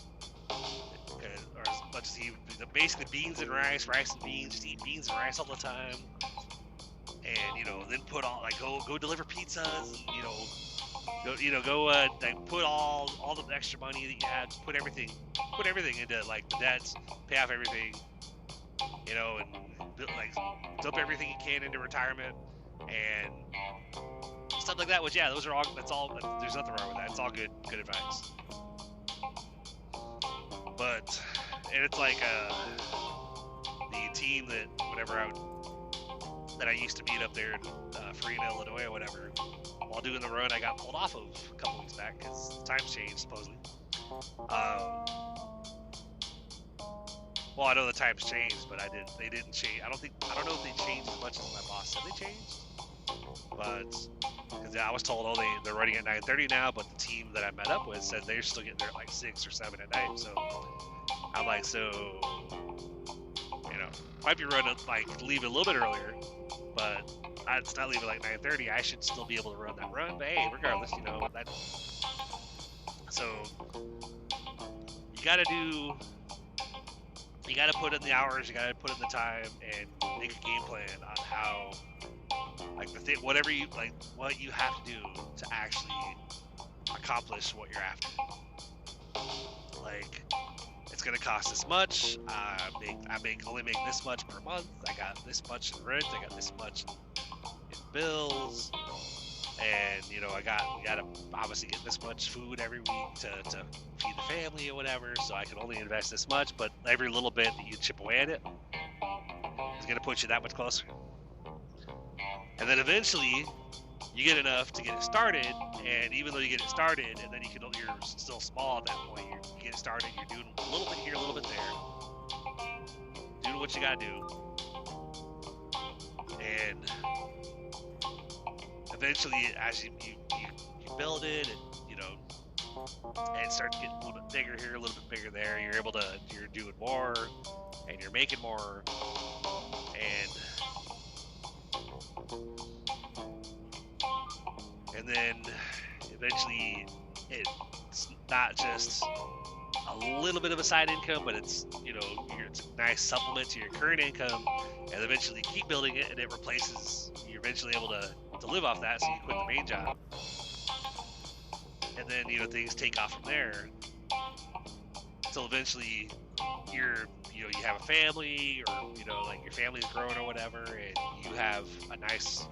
or as much as he basically beans and rice and beans. Just eat beans and rice all the time, and then put all like go deliver pizzas, and go like put all the extra money that you had, put everything into like the debts, pay off everything, and like dump everything you can into retirement and stuff like that. Which those are all. That's all. There's nothing wrong with that. It's all good advice. But and it's like the team that I used to meet up there in Farina, Illinois, or whatever. While doing the run, I got pulled off of a couple weeks back because times changed supposedly. Well, I know the times changed, but they didn't change. I don't know if they changed as much as my boss said they changed. But because I was told, they're running at 9:30 now, but the team that I met up with said they're still getting there at like 6 or 7 at night. So I'm like, might be running leave a little bit earlier, but it's not leaving like 9:30. I should still be able to run that run. But hey, regardless, that. So you gotta put in the hours, you gotta put in the time, and make a game plan on how, what you have to do to actually accomplish what you're after. It's gonna cost this much. I only make this much per month. I got this much in rent. I got this much in bills, and I gotta obviously get this much food every week to feed the family or whatever. So I can only invest this much, but every little bit that you chip away at it is gonna put you that much closer. And then eventually, you get enough to get it started, and even though you get it started, and then you're still small at that point. You get it started, you're doing a little bit here, a little bit there, doing what you gotta do, and eventually, as you build it, and and start to get a little bit bigger here, a little bit bigger there, you're doing more, and you're making more, and then eventually it's not just a little bit of a side income, but it's it's a nice supplement to your current income, and eventually you keep building it, and it replaces. You're eventually able to live off that, so you quit the main job, and then things take off from there. So eventually you have a family, or your family's growing or whatever, and you have a nice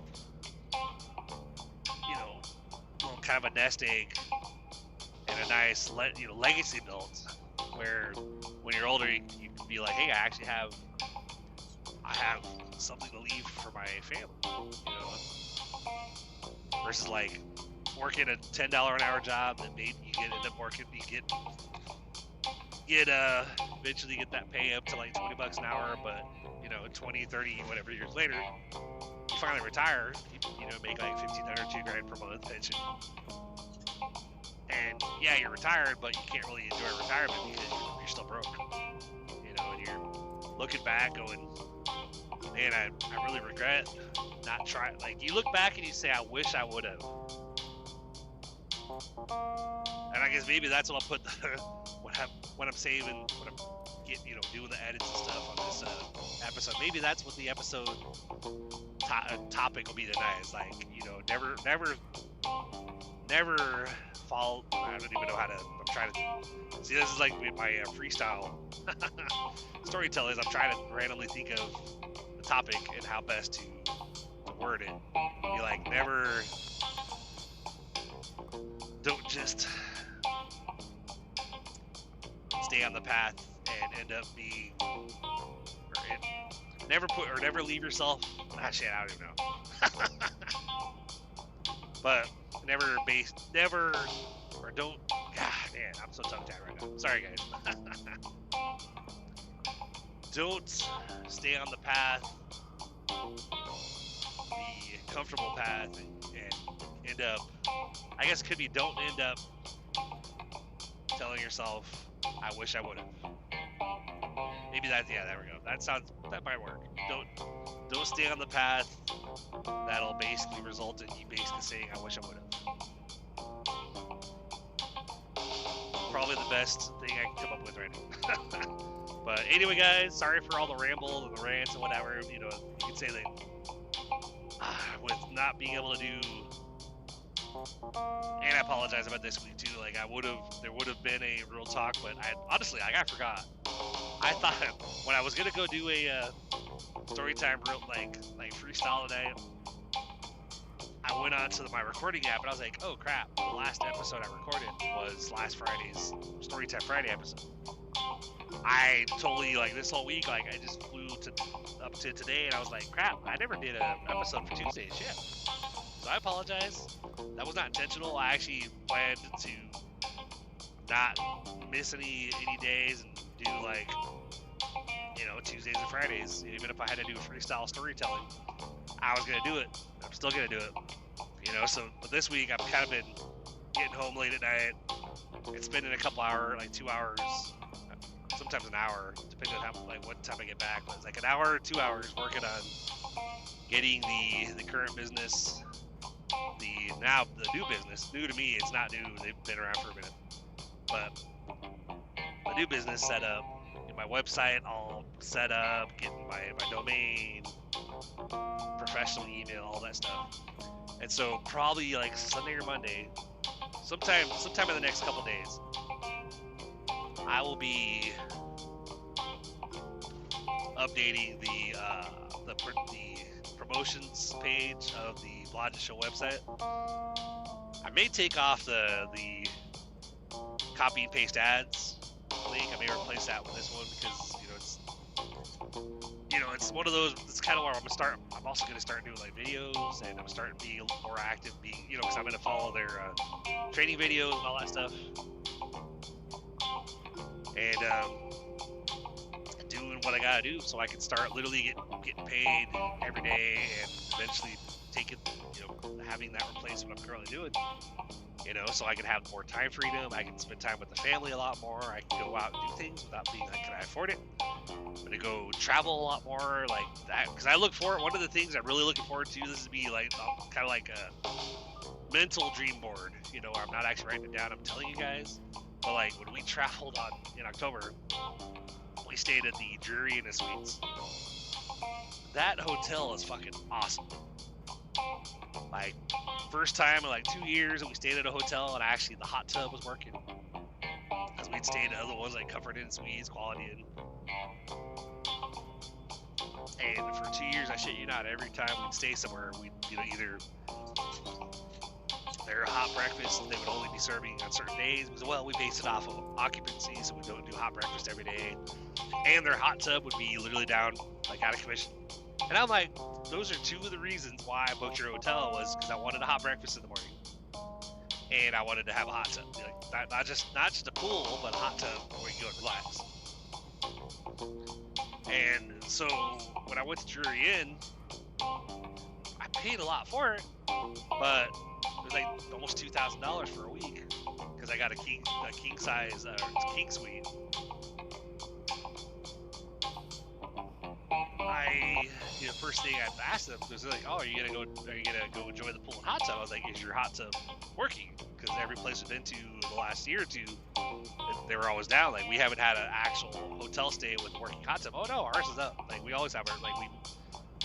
kind of a nest egg and a nice legacy built, where when you're older you can be like, hey, I have something to leave for my family, versus working a $10 an hour job that maybe eventually get that pay up to like $20 an hour, but 20, 30, whatever years later, you finally retire, make like $1,500, $2,000 per month pension. And yeah, you're retired, but you can't really enjoy retirement because you're still broke. And you're looking back going, man, I really regret not trying. You look back and you say, I wish I would have. And I guess maybe that's what I'll put when I'm saving, when I'm doing the edits and stuff on this episode. Maybe that's what the episode topic will be tonight. It's never fall. I don't even know how to. I'm trying to see. This is like my freestyle storytellers. I'm trying to randomly think of the topic and how best to word it. Be never. Don't just stay on the path and end up being, never leave yourself. Actually, I don't even know. But don't. God, man, I'm so tongue-tied right now. Sorry, guys. Don't stay on the path, the comfortable path, and end up. I guess it could be don't end up telling yourself, I wish I would have. Maybe there we go. That might work. Don't stay on the path that'll basically result in you basically saying, I wish I would have. Probably the best thing I can come up with right now. But anyway, guys, sorry for all the ramble and the rants and whatever. You can say that with not being able to do. And I apologize about this week too. There would have been a real talk, but I forgot. I thought when I was gonna go do a story time real like freestyle today, I went on to my recording app and I was like, oh crap, the last episode I recorded was last Friday's Storytime Friday episode. I totally, like, this whole week, like, I just flew up to today and I was like, crap, I never did an episode for Tuesday's shit. So I apologize. That was not intentional. I actually planned to not miss any days and do, like, you know, Tuesdays and Fridays. Even if I had to do freestyle storytelling, I was gonna do it. I'm still gonna do it. You know, so but this week I've kind of been getting home late at night. It's been in a couple hours, like 2 hours, sometimes an hour, depending on how, like, what time I get back. But it's like an hour, 2 hours working on getting the current business, the new business. New to me, it's not new. They've been around for a minute, but the new business set up. My website all set up, getting my domain, professional email, all that stuff. And so probably like Sunday or Monday, sometime in the next couple days, I will be updating the promotions page of the Blodgett Show website. I may take off the copy and paste ads link. I may replace that with this one because, it's one of those. It's kind of where I'm also gonna start doing like videos, and I'm starting to be a little more active. Because I'm gonna follow their training videos and all that stuff, and doing what I gotta do so I can start literally getting paid every day, and eventually having that replace what I'm currently doing. So I can have more time freedom. I can spend time with the family a lot more. I can go out and do things without being like, can I afford it? I'm gonna go travel a lot more, like that. Because one of the things I'm really looking forward to, this is be like kind of like a mental dream board. I'm not actually writing it down. I'm telling you guys. But like when we traveled in October, we stayed at the Drury Inn Suites. That hotel is fucking awesome. Like, first time in like 2 years that we stayed at a hotel and actually the hot tub was working. Because we'd stayed at other ones like Comfort Inn Suites, Quality Inn. And for 2 years, I shit you not, every time we'd stay somewhere, we'd, either their hot breakfast, they would only be serving on certain days. Because, we based it off of occupancy, so we don't do hot breakfast every day. And their hot tub would be literally down, like, out of commission. And I'm like, those are two of the reasons why I booked your hotel, was because I wanted a hot breakfast in the morning, and I wanted to have a hot tub, like not just a pool, but a hot tub where you can go and relax. And so when I went to Drury Inn, I paid a lot for it, but it was like almost $2,000 for a week because I got a king size king suite. First thing I asked them was like, "Oh, are you gonna go enjoy the pool and hot tub?" I was like, "Is your hot tub working?" Because every place we've been to the last year or two, they were always down. Like, we haven't had an actual hotel stay with working hot tub. Oh no, ours is up. Like, we always have our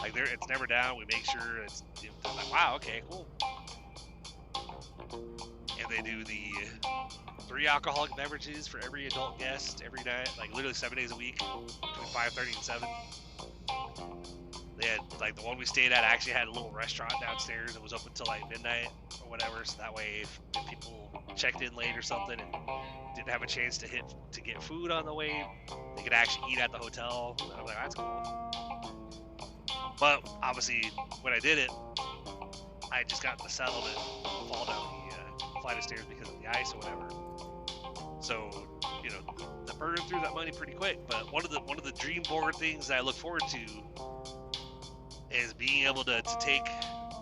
it's never down. We make sure it's like, wow, okay, cool. And they do the 3 alcoholic beverages for every adult guest every night, like literally 7 days a week, between 5:30 and 7. They had, like, the one we stayed at actually had a little restaurant downstairs that was open till like midnight or whatever, so that way if people checked in late or something and didn't have a chance to get food on the way, they could actually eat at the hotel. And I was like, that's cool. But obviously when I did it, I just got in the saddle to fall down the flight of stairs because of the ice or whatever. So, I burned through that money pretty quick. But one of the dream board things that I look forward to is being able to take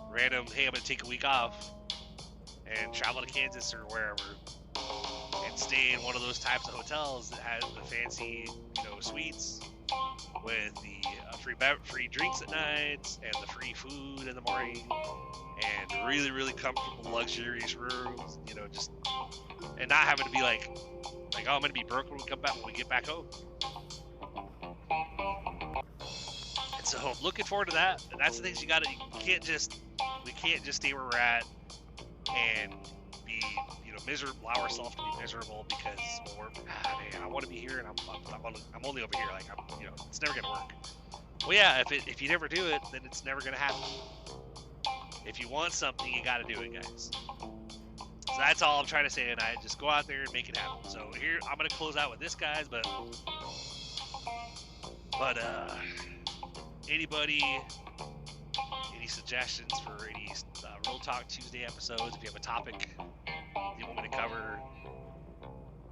random, hey, I'm gonna take a week off and travel to Kansas or wherever and stay in one of those types of hotels that has the fancy, suites with the free drinks at night and the free food in the morning and really, really comfortable, luxurious rooms, and not having to be like, oh, I'm gonna be broke when we get back home. And so I'm looking forward to that. And that's the things we can't just stay where we're at and be, miserable, allow ourselves to be miserable because I want to be here and I'm only over here. Like, it's never gonna work. Well, yeah, if you never do it, then it's never gonna happen. If you want something, you got to do it, guys. So that's all I'm trying to say tonight. Just go out there and make it happen. So here, I'm going to close out with this, guys, but anybody, any suggestions for any Real Talk Tuesday episodes? If you have a topic you want me to cover,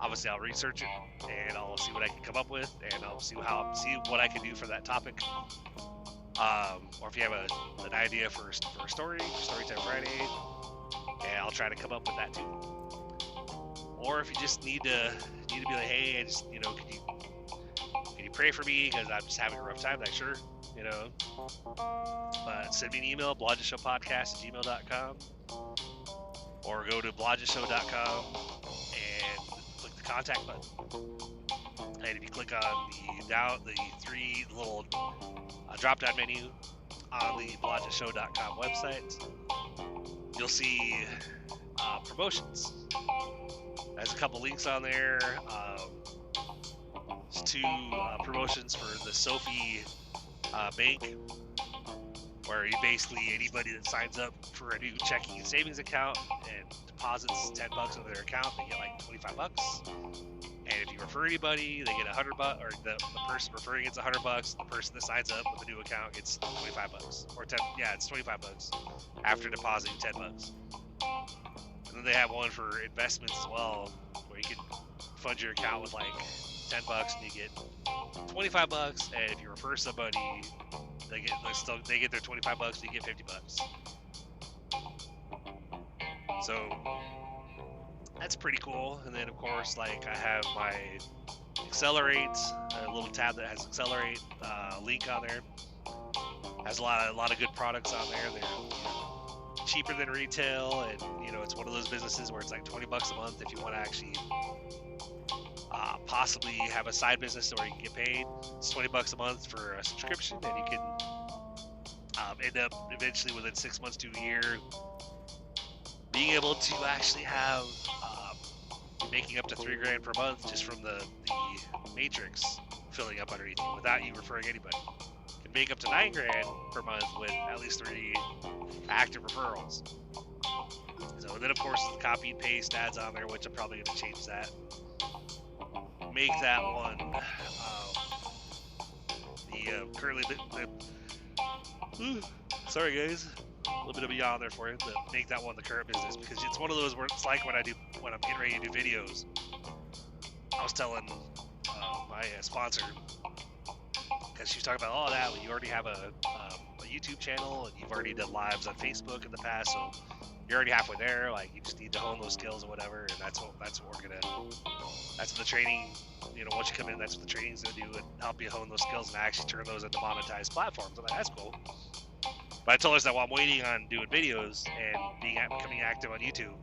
obviously I'll research it and I'll see what I can come up with, and I'll see what I can do for that topic. Or if you have an idea for a Storytime Friday, and I'll try to come up with that too. Or if you just need to be like, hey, I just, can you pray for me because I'm just having a rough time? Like, sure, But send me an email, blodgesshowpodcast@gmail.com, or go to blodgeshow.com and click the contact button. And if you click on the three little drop-down menu on the blodgeshow.com website, you'll see promotions. There's a couple links on there. There's two promotions for the Sophie Bank, where you basically, anybody that signs up for a new checking and savings account and deposits $10 into their account, they get like $25. And if you refer anybody, they get $100, or the person referring gets $100. The person that signs up with a new account gets $25, or 10. Yeah, it's $25 after depositing $10. And then they have one for investments as well, where you can fund your account with like $10 and you get $25. And if you refer somebody, they get their $25 and you get $50. So that's pretty cool. And then of course, like, I have my Accelerate, a little tab that has Accelerate link on there. Has a lot of good products on there. They're cheaper than retail, and it's one of those businesses where it's like $20 a month if you want to actually possibly have a side business where you can get paid. It's $20 a month for a subscription, and you can end up eventually within 6 months to a year being able to actually have making up to $3,000 per month just from the matrix filling up underneath you without you referring anybody. You can make up to $9,000 per month with at least 3 active referrals. So then of course the copy and paste ads on there, which I'm probably going to change that. Make that one currently sorry guys, a little bit of a yawn there for you, but make that one the current business, because it's one of those where it's like when I'm getting ready to do videos. I was telling my sponsor, because she was talking about all that, you already have a YouTube channel and you've already done lives on Facebook in the past, so you're already halfway there. Like, you just need to hone those skills or whatever, and that's what the training, once you come in, that's what the training's gonna do, and help you hone those skills and actually turn those into monetized platforms. I'm like, that's cool. But I told her that while I'm waiting on doing videos and becoming active on YouTube,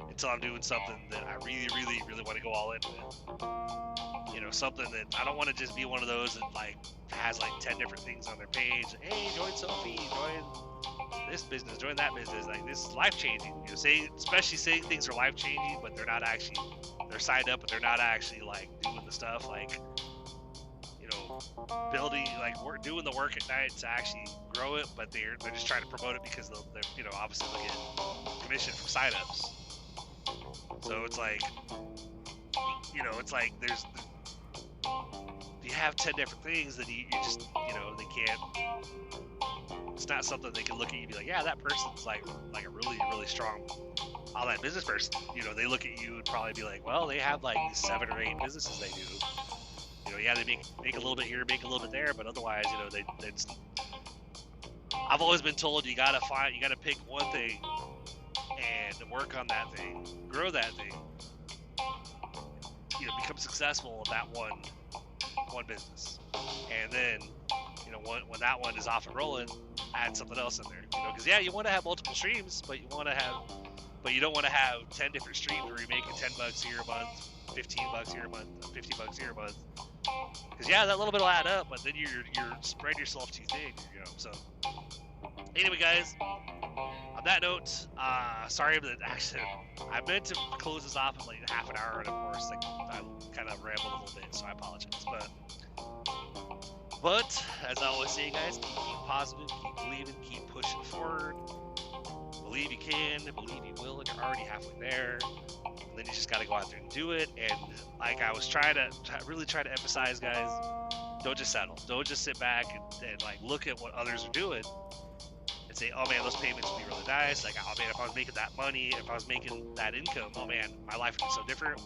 until I'm doing something that I really, really, really want to go all in with. Something that I don't want to just be one of those that like has like 10 different things on their page. Hey, join Sophie, join this business, join that business. Like, this is life changing. Especially saying things are life changing, but they're not actually. They're signed up, but they're not actually like doing the stuff like, building, like, we're doing the work at night to actually grow it, but they're just trying to promote it because they're obviously they'll get commission from signups. So it's like, it's like you have 10 different things that you just, they can't. It's not something they can look at you and be like, yeah, that person's like a really, really strong online business person. They look at you and probably be like, well, they have like 7 or 8 businesses they do. Yeah, they make a little bit here, make a little bit there, but otherwise, I've always been told you gotta pick one thing and work on that thing, grow that thing, become successful in that one business, and then, when that one is off and rolling, add something else in there, because you want to have multiple streams, but you don't want to have 10 different streams where you're making $10 here a month, $15 here a month, $50 here a month. Because that little bit will add up, but then you're spreading yourself too thin, So anyway, guys, on that note, sorry that actually I meant to close this off in like half an hour, and of course I kind of rambled a little bit, so I apologize. But as I always say, guys, keep positive, keep believing, keep pushing forward. believe you can, believe you will, and you're already halfway there. And then you just got to go out there and do it. And like I was really try to emphasize, guys, don't just settle. Don't just sit back and like look at what others are doing and say, oh man, those payments would be really nice. Like, oh man, if I was making that money, if I was making that income, oh man, my life would be so different.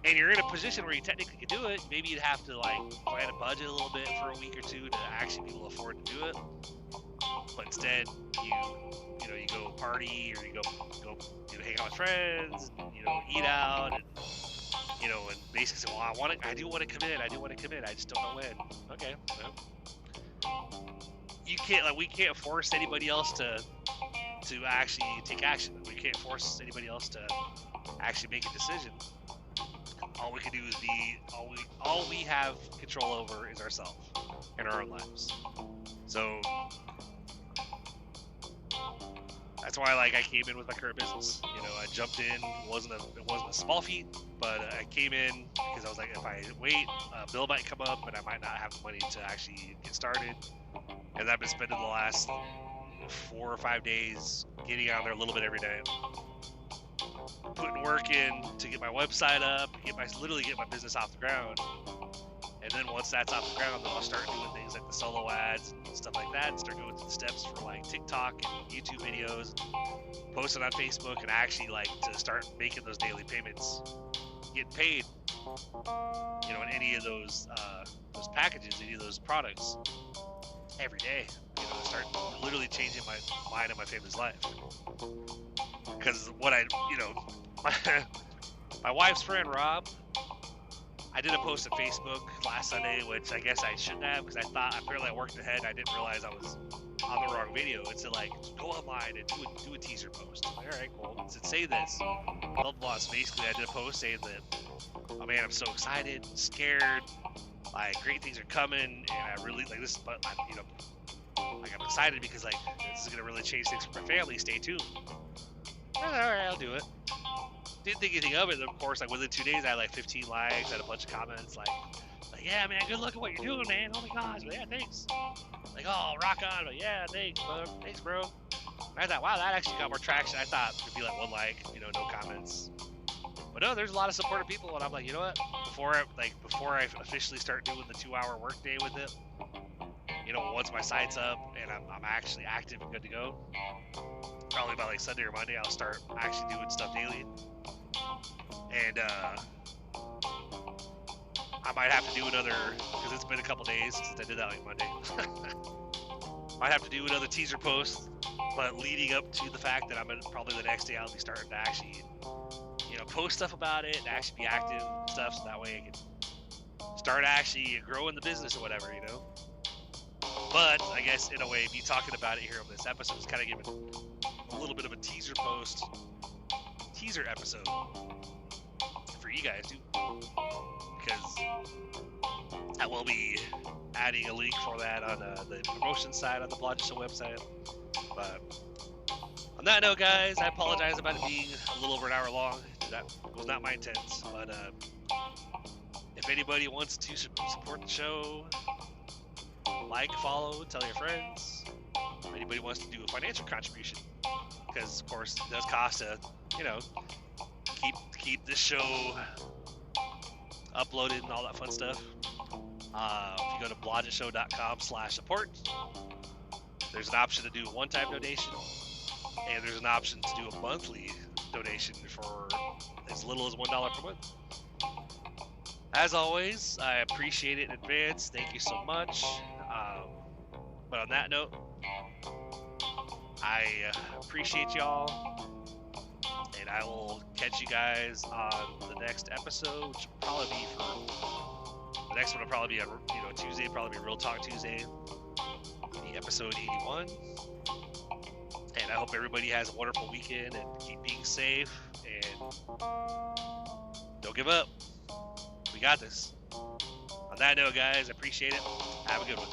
And you're in a position where you technically could do it. Maybe you'd have to like plan a budget a little bit for a week or two to actually be able to afford to do it. But instead, you go party, or you go hang out with friends, eat out, and and basically say, well, I do want to commit, I just don't know when. Okay, well, we can't force anybody else to actually take action. We can't force anybody else to actually make a decision. All we can do is all we have control over is ourselves and our own lives. So that's why I came in with my current business. I jumped in. It wasn't a small feat, but I came in because I was like, if I wait, a bill might come up and I might not have the money to actually get started. And I've been spending the last 4 or 5 days getting on there a little bit every day, putting work in to get my website up, literally get my business off the ground. And then once that's off the ground, then I'll start doing things like the solo ads and stuff like that, and start going through the steps for like TikTok and YouTube videos, posting on Facebook, and actually to start making those daily payments, getting paid, in any of those packages, any of those products every day, to start literally changing my mine and my family's life. Because what my wife's friend Rob, I did a post on Facebook last Sunday, which I guess I shouldn't have, because apparently I worked ahead. I didn't realize I was on the wrong video. It said go online and do a teaser post. All right, cool. It said say this, blah blah. So basically, I did a post saying that, oh man, I'm so excited, scared, great things are coming, and I really this. But I'm excited because this is gonna really change things for my family. Stay tuned. All right, I'll do it. Didn't think anything of it. Of course, within 2 days, I had 15 likes, I had a bunch of comments like, yeah, man, good luck at what you're doing, man. Oh my gosh, yeah, thanks. Oh, rock on. But yeah, thanks, bro. And I thought, wow, that actually got more traction. I thought it'd be 1 like, no comments. But no, there's a lot of supportive people, and I'm like, you know what? Before I officially start doing the 2-hour workday with it, once my site's up and I'm actually active and good to go, probably by Sunday or Monday, I'll start actually doing stuff daily. And I might have to do another, because it's been a couple days since I did that Monday. Might have to do another teaser post, but leading up to the fact that probably the next day I'll be starting to actually, post stuff about it and actually be active and stuff, so that way I can start actually growing the business or whatever, But I guess in a way, me talking about it here on this episode is kind of giving a little bit of a teaser episode for you guys too, because I will be adding a link for that on the promotion side on the Blodgett Show website. But on that note, guys, I apologize about it being a little over an hour long. That was not my intent. But if anybody wants to support the show, follow, tell your friends. If anybody wants to do a financial contribution, because of course it does cost to, keep this show uploaded and all that fun stuff. If you go to blodgettshow.com/support, there's an option to do a one-time donation, and there's an option to do a monthly donation for as little as $1 per month. As always, I appreciate it in advance. Thank you so much. But on that note, I appreciate y'all, and I will catch you guys on the next episode, which will probably be the next one will probably be on Tuesday, probably be Real Talk Tuesday, the episode 81. And I hope everybody has a wonderful weekend and keep being safe and don't give up. We got this. On that note, guys, I appreciate it. Have a good one.